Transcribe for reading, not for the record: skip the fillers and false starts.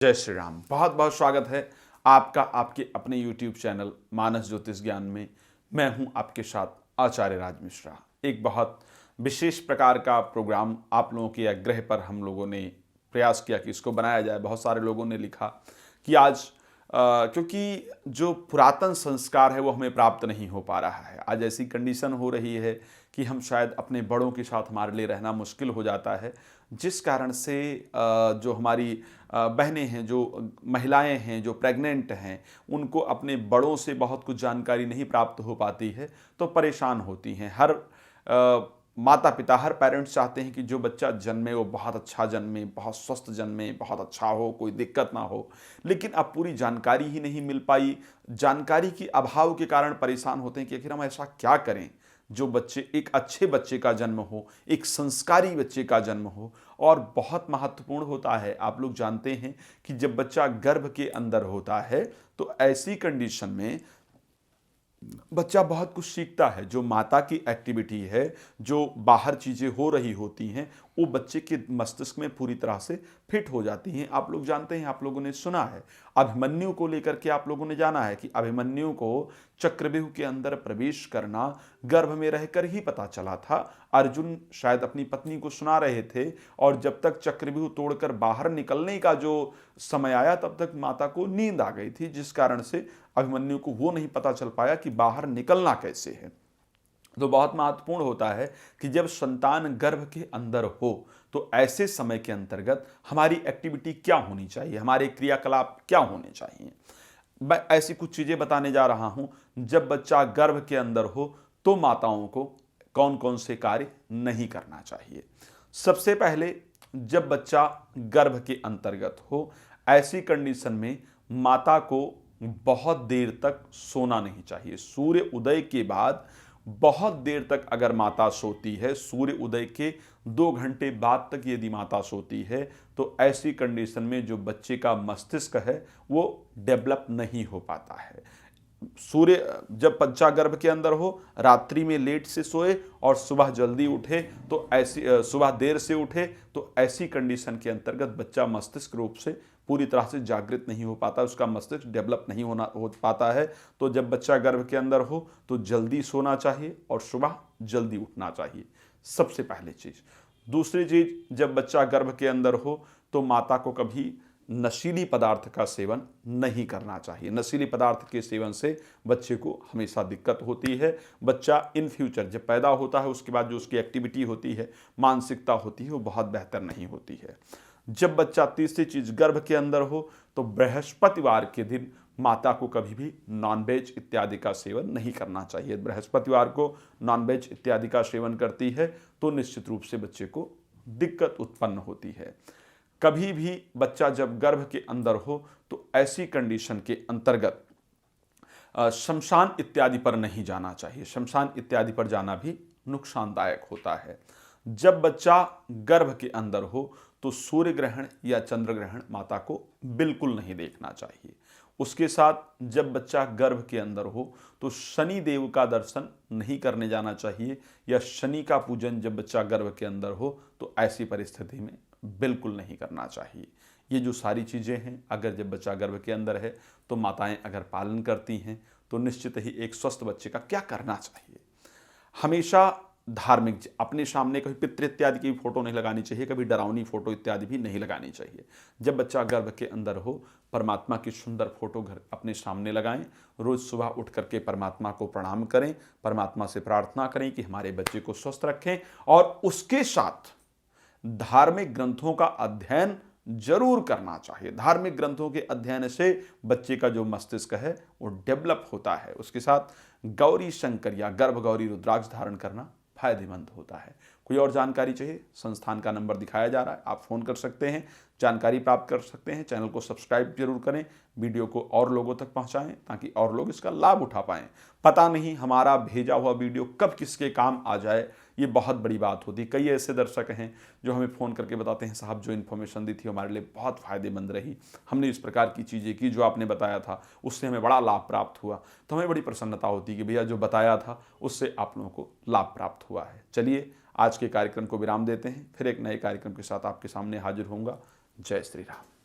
जय श्री राम। बहुत बहुत स्वागत है आपका आपके अपने YouTube चैनल मानस ज्योतिष ज्ञान में। मैं हूं आपके साथ आचार्य राज मिश्रा। एक बहुत विशेष प्रकार का प्रोग्राम आप लोगों के आग्रह पर हम लोगों ने प्रयास किया कि इसको बनाया जाए। बहुत सारे लोगों ने लिखा कि आज क्योंकि जो पुरातन संस्कार है वो हमें प्राप्त नहीं हो पा रहा है। आज ऐसी कंडीशन हो रही है कि हम शायद अपने बड़ों के साथ हमारे लिए रहना मुश्किल हो जाता है, जिस कारण से जो हमारी बहनें हैं, जो महिलाएं हैं, जो प्रेग्नेंट हैं, उनको अपने बड़ों से बहुत कुछ जानकारी नहीं प्राप्त हो पाती है, तो परेशान होती हैं। हर माता पिता, हर पेरेंट्स चाहते हैं कि जो बच्चा जन्मे वो बहुत अच्छा जन्मे, बहुत स्वस्थ जन्मे, बहुत अच्छा हो, कोई दिक्कत ना हो। लेकिन अब पूरी जानकारी ही नहीं मिल पाई। जानकारी की अभाव के कारण परेशान होते हैं कि आखिर हम ऐसा क्या करें जो बच्चे एक अच्छे बच्चे का जन्म हो, एक संस्कारी बच्चे का जन्म हो। और बहुत महत्वपूर्ण होता है, आप लोग जानते हैं कि जब बच्चा गर्भ के अंदर होता है तो ऐसी कंडीशन में बच्चा बहुत कुछ सीखता है। जो माता की एक्टिविटी है, जो बाहर चीज़ें हो रही होती हैं, वो बच्चे के मस्तिष्क में पूरी तरह से फिट हो जाती हैं। आप लोग जानते हैं, आप लोगों ने सुना है, अभिमन्यु को लेकर के आप लोगों ने जाना है कि अभिमन्यु को चक्रव्यूह के अंदर प्रवेश करना गर्भ में रहकर ही पता चला था। अर्जुन शायद अपनी पत्नी को सुना रहे थे और जब तक चक्रव्यूह तोड़कर बाहर निकलने का जो समय आया तब तक माता को नींद आ गई थी, जिस कारण से अभिमन्यु को वो नहीं पता चल पाया कि बाहर निकलना कैसे है। तो बहुत महत्वपूर्ण होता है कि जब संतान गर्भ के अंदर हो तो ऐसे समय के अंतर्गत हमारी एक्टिविटी क्या होनी चाहिए, हमारे क्रियाकलाप क्या होने चाहिए। मैं ऐसी कुछ चीज़ें बताने जा रहा हूं। जब बच्चा गर्भ के अंदर हो तो माताओं को कौन कौन से कार्य नहीं करना चाहिए। सबसे पहले, जब बच्चा गर्भ के अंतर्गत हो, ऐसी कंडीशन में माता को बहुत देर तक सोना नहीं चाहिए। सूर्य उदय के बाद बहुत देर तक अगर माता सोती है, सूर्य उदय के 2 घंटे बाद तक यदि माता सोती है, तो ऐसी कंडीशन में जो बच्चे का मस्तिष्क है वो डेवलप नहीं हो पाता है। सूर्य जब बच्चा गर्भ के अंदर हो, रात्रि में लेट से सोए और सुबह जल्दी उठे, तो ऐसी सुबह देर से उठे, तो ऐसी कंडीशन के अंतर्गत बच्चा मस्तिष्क रूप से पूरी तरह से जागृत नहीं हो पाता, उसका मस्तिष्क डेवलप नहीं हो पाता है। तो जब बच्चा गर्भ के अंदर हो तो जल्दी सोना चाहिए और सुबह जल्दी उठना चाहिए, सबसे पहली चीज़। दूसरी चीज़, जब बच्चा गर्भ के अंदर हो तो माता को कभी नशीली पदार्थ का सेवन नहीं करना चाहिए। नशीली पदार्थ के सेवन से बच्चे को हमेशा दिक्कत होती है। बच्चा इन फ्यूचर जब पैदा होता है उसके बाद जो उसकी एक्टिविटी होती है, मानसिकता होती है, वो बहुत बेहतर नहीं होती है। जब बच्चा, तीसरी चीज़, गर्भ के अंदर हो तो बृहस्पतिवार के दिन माता को कभी भी नॉनवेज इत्यादि का सेवन नहीं करना चाहिए। बृहस्पतिवार को नॉनवेज इत्यादि का सेवन करती है तो निश्चित रूप से बच्चे को दिक्कत उत्पन्न होती है। कभी भी बच्चा जब गर्भ के अंदर हो तो ऐसी कंडीशन के अंतर्गत शमशान इत्यादि पर नहीं जाना चाहिए। शमशान इत्यादि पर जाना भी नुकसानदायक होता है। जब बच्चा गर्भ के अंदर हो तो सूर्य ग्रहण या चंद्र ग्रहण माता को बिल्कुल नहीं देखना चाहिए। उसके साथ जब बच्चा गर्भ के अंदर हो तो शनि देव का दर्शन नहीं करने जाना चाहिए, या शनि का पूजन जब बच्चा गर्भ के अंदर हो तो ऐसी परिस्थिति में बिल्कुल नहीं करना चाहिए। ये जो सारी चीज़ें हैं, अगर जब बच्चा गर्भ के अंदर है तो माताएं अगर पालन करती हैं तो निश्चित ही एक स्वस्थ बच्चे का क्या करना चाहिए। हमेशा धार्मिक, अपने सामने कभी पितृ इत्यादि की फोटो नहीं लगानी चाहिए, कभी डरावनी फोटो इत्यादि भी नहीं लगानी चाहिए। जब बच्चा गर्भ के अंदर हो, परमात्मा की सुंदर फोटो घर अपने सामने लगाएं। रोज सुबह उठ करके परमात्मा को प्रणाम करें, परमात्मा से प्रार्थना करें कि हमारे बच्चे को स्वस्थ रखें, और उसके साथ धार्मिक ग्रंथों का अध्ययन जरूर करना चाहिए। धार्मिक ग्रंथों के अध्ययन से बच्चे का जो मस्तिष्क है वो डेवलप होता है। उसके साथ गौरी शंकर या गर्भ गौरी रुद्राक्ष धारण करना फायदेमंद होता है। कोई और जानकारी चाहिए, संस्थान का नंबर दिखाया जा रहा है, आप फ़ोन कर सकते हैं, जानकारी प्राप्त कर सकते हैं। चैनल को सब्सक्राइब जरूर करें, वीडियो को और लोगों तक पहुंचाएं ताकि और लोग इसका लाभ उठा पाएं। पता नहीं हमारा भेजा हुआ वीडियो कब किसके काम आ जाए, ये बहुत बड़ी बात होती है। कई ऐसे दर्शक हैं जो हमें फ़ोन करके बताते हैं, साहब जो इन्फॉर्मेशन दी थी हमारे लिए बहुत फ़ायदेमंद रही, हमने इस प्रकार की चीज़ें की जो आपने बताया था, उससे हमें बड़ा लाभ प्राप्त हुआ। तो हमें बड़ी प्रसन्नता होती है कि भैया जो बताया था उससे आप लोगों को लाभ प्राप्त हुआ है। चलिए आज के कार्यक्रम को विराम देते हैं, फिर एक नए कार्यक्रम के साथ आपके सामने हाजिर होऊंगा। जय श्री राम।